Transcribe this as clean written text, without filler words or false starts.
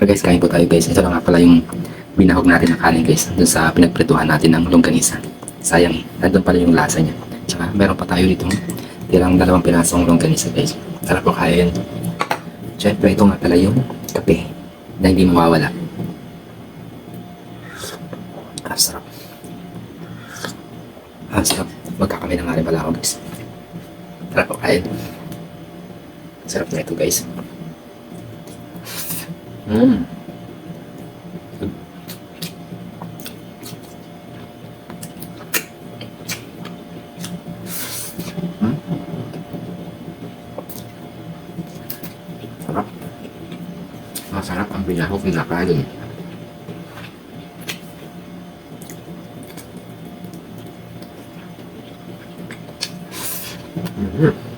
So guys, kain po tayo guys. Ito na nga pala yung binahog natin ng kanin guys. Doon sa pinagprituhan natin ng longganisa. Sayang eh. Nandun pala yung lasa niya. Tsaka meron pa tayo dito tirang 2 pinasong longganisa guys. Tara po kain. Siyempre ito nga pala yung kape na hindi mawawala. Sarap. Sarap. Magkakami na nga rin pala ako guys. Tara po kain. Sarap na ito guys. Sarap. Masarap ang binahog na kanin. Mm-hmm.